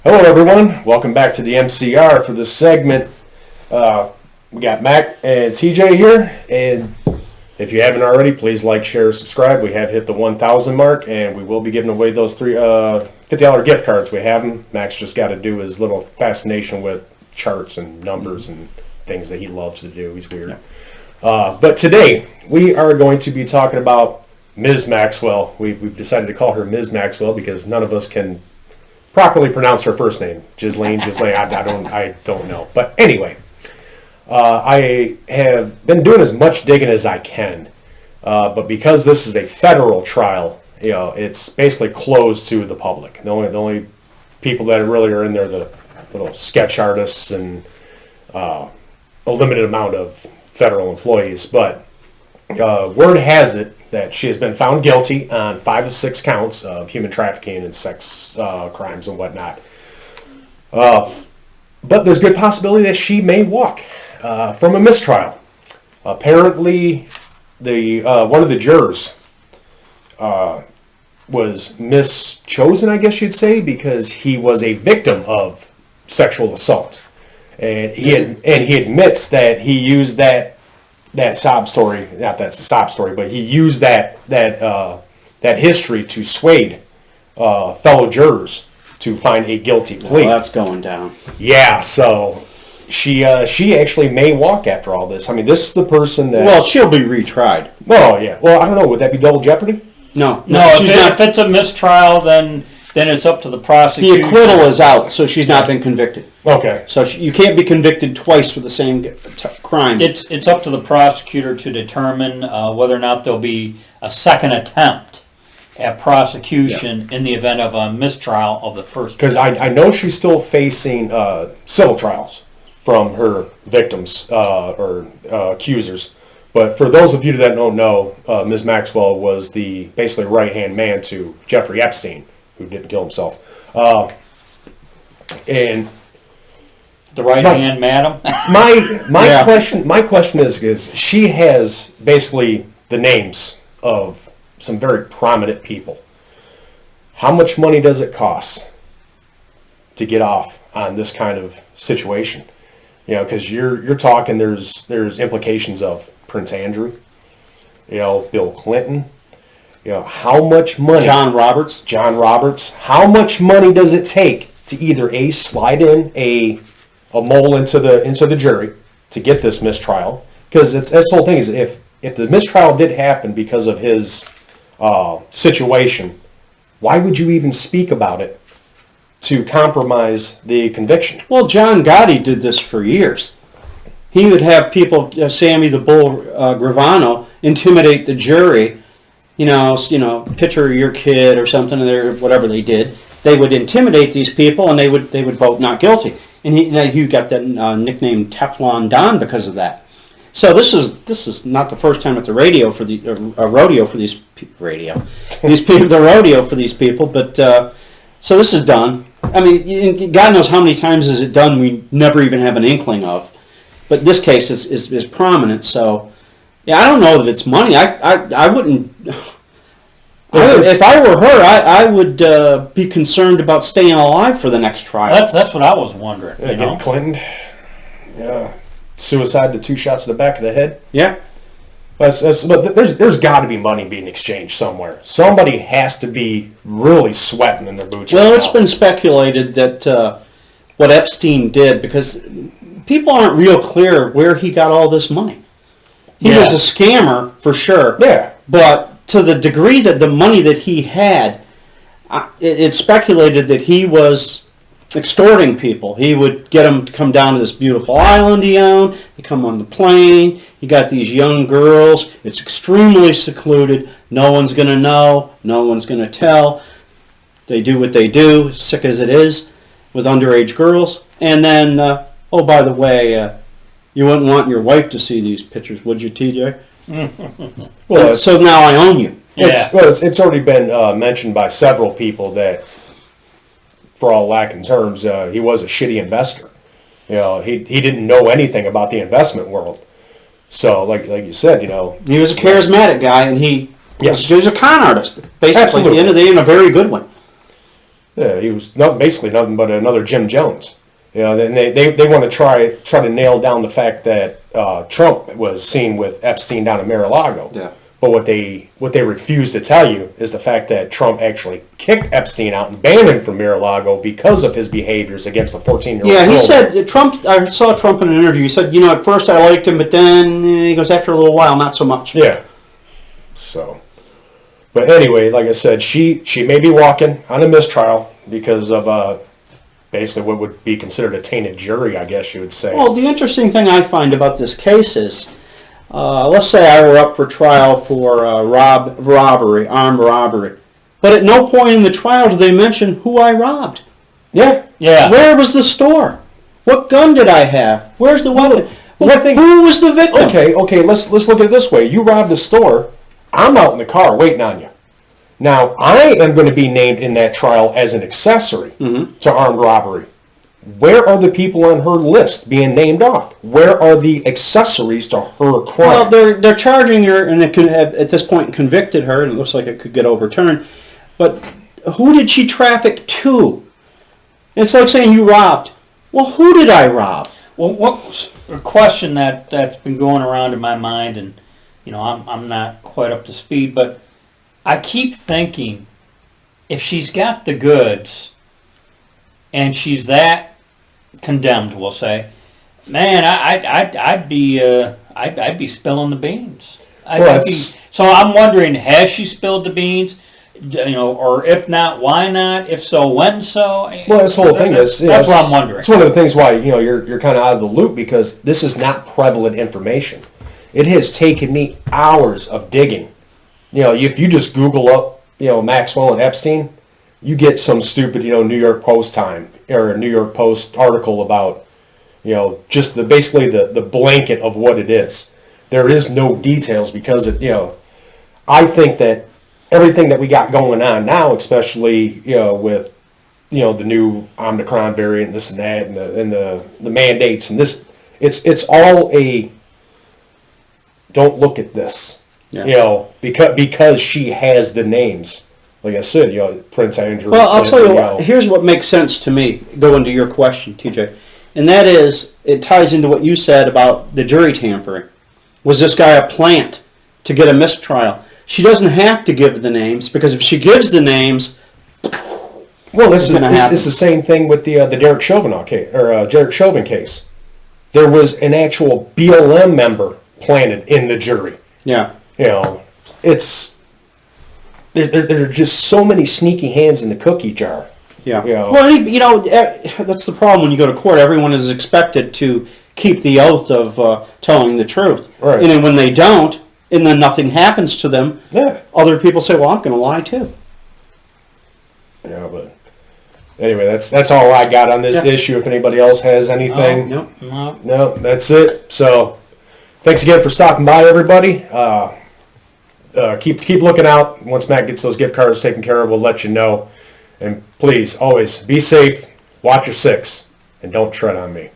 Hello everyone, welcome back to the MCR for this segment. We got Mac and TJ here, and if you haven't already, please like, share, subscribe. We have hit the 1,000 mark, and we will be giving away those three $50 gift cards. We have them. Mac's just got to do his little fascination with charts and numbers and things that he loves to do. He's weird. But today, we are going to be talking about Ms. Maxwell. We've decided to call her Ms. Maxwell because none of us can properly pronounce her first name. Ghislane. I don't know. But anyway, I have been doing as much digging as I can. But because this is a federal trial, it's basically closed to the public. The only people that really are in there are the little sketch artists and a limited amount of federal employees. But word has it that she has been found guilty on 5 of 6 counts of human trafficking and sex crimes and whatnot. But there's good possibility that she may walk from a mistrial. Apparently, one of the jurors was mischosen, I guess you'd say, because he was a victim of sexual assault, and he admits that he used that sob story, not that's a sob story, but he used that history to sway fellow jurors to find a guilty plea. Well, that's going down. Yeah, so she actually may walk after all this. I mean, this is the person that... Well, she'll be retried. Oh, yeah. Well, I don't know. Would that be double jeopardy? No, if it's a mistrial, then it's up to the prosecution. The acquittal is out, so she's not been convicted. Okay. So you can't be convicted twice for the same crime. It's up to the prosecutor to determine whether or not there'll be a second attempt at prosecution in the event of a mistrial of the first. Because I know she's still facing civil trials from her victims or accusers. But for those of you that don't know, Ms. Maxwell was the basically right-hand man to Jeffrey Epstein, who didn't kill himself. And the right-hand madam? My question is she has basically the names of some very prominent people. How much money does it cost to get off on this kind of situation? Because you're talking there's implications of Prince Andrew, Bill Clinton, how much money? John Roberts. How much money does it take to either slide in a mole into the jury to get this mistrial? Because this whole thing is if the mistrial did happen because of his situation, why would you even speak about it to compromise the conviction? Well, John Gotti did this for years. He would have people, Sammy the Bull Gravano, intimidate the jury. Picture your kid or something, or whatever they did. They would intimidate these people, and they would vote not guilty. And he got that nickname Teflon Don because of that. So this is not the first time at the rodeo for these people. But so this is done. I mean, God knows how many times is it done we never even have an inkling of. But this case is prominent, so yeah, I don't know that it's money. I wouldn't. If I were her, I would be concerned about staying alive for the next trial. That's what I was wondering. Getting Clinton, suicide to 2 shots to the back of the head. Yeah, but there's got to be money being exchanged somewhere. Somebody has to be really sweating in their boots. Well, it's been speculated that what Epstein did, because people aren't real clear where he got all this money. He was a scammer for sure. Yeah, but to the degree that the money that he had, it's speculated that he was extorting people. He would get them to come down to this beautiful island he owned. They come on the plane. You got these young girls. It's extremely secluded. No one's going to know. No one's going to tell. They do what they do, sick as it is, with underage girls. And then, oh, by the way, you wouldn't want your wife to see these pictures, would you, TJ? Well, so now I own you. Yeah. It's already been mentioned by several people that, for all lacking terms, he was a shitty investor. He didn't know anything about the investment world. So, like you said, he was a charismatic guy, and he was a con artist. Basically, Absolutely. At the end of the day, and a very good one. Yeah, he was basically nothing but another Jim Jones. You know, and they want to try to nail down the fact that Trump was seen with Epstein down in Mar-a-Lago. Yeah. But what they refuse to tell you is the fact that Trump actually kicked Epstein out and banned him from Mar-a-Lago because of his behaviors against a 14-year-old Yeah, he girl. said, Trump, I saw Trump in an interview, he said, at first I liked him, but then, he goes, after a little while, not so much. Yeah. So, but anyway, like I said, she may be walking on a mistrial because of basically what would be considered a tainted jury, I guess you would say. Well, the interesting thing I find about this case is, let's say I were up for trial for armed robbery, but at no point in the trial do they mention who I robbed. Yeah. Yeah. Where was the store? What gun did I have? Where's the weapon? Who was the victim? Okay, let's look at it this way. You robbed the store. I'm out in the car waiting on you. Now, I am going to be named in that trial as an accessory to armed robbery. Where are the people on her list being named off? Where are the accessories to her crime? Well, they're charging her, and it could have, at this point, convicted her, and it looks like it could get overturned. But who did she traffic to? It's like saying you robbed. Well, who did I rob? Well, what's a question that's been going around in my mind, and I'm not quite up to speed, but I keep thinking, if she's got the goods and she's that condemned, we'll say, man, I'd be spilling the beans. So I'm wondering, has she spilled the beans? Or if not, why not? If so, when so? Well, this whole thing is... That's what I'm wondering. It's one of the things why, you're kind of out of the loop, because this is not prevalent information. It has taken me hours of digging. If you just Google up, Maxwell and Epstein, you get some stupid, New York Post time or a New York Post article about, just basically the blanket of what it is. There is no details because I think that everything that we got going on now, especially with the new Omicron variant, this and that, and the mandates and this, it's all a don't look at this. Yeah. Because she has the names. Like I said, Prince Andrew. Well, I'll tell you what, here's what makes sense to me, going to your question, TJ. And that is, it ties into what you said about the jury tampering. Was this guy a plant to get a mistrial? She doesn't have to give the names, because if she gives the names, well, it's the same thing with the Derek Chauvin case, or Derek Chauvin case. There was an actual BLM member planted in the jury. Yeah. It's there are just so many sneaky hands in the cookie jar. Yeah. Well, that's the problem when you go to court. Everyone is expected to keep the oath of telling the truth. Right. And then when they don't, and then nothing happens to them, other people say, well, I'm going to lie too. Yeah, but anyway, that's all I got on this issue. If anybody else has anything. No, that's it. So thanks again for stopping by, everybody. Keep looking out. Once Matt gets those gift cards taken care of, we'll let you know. And please, always be safe, watch your six, and don't tread on me.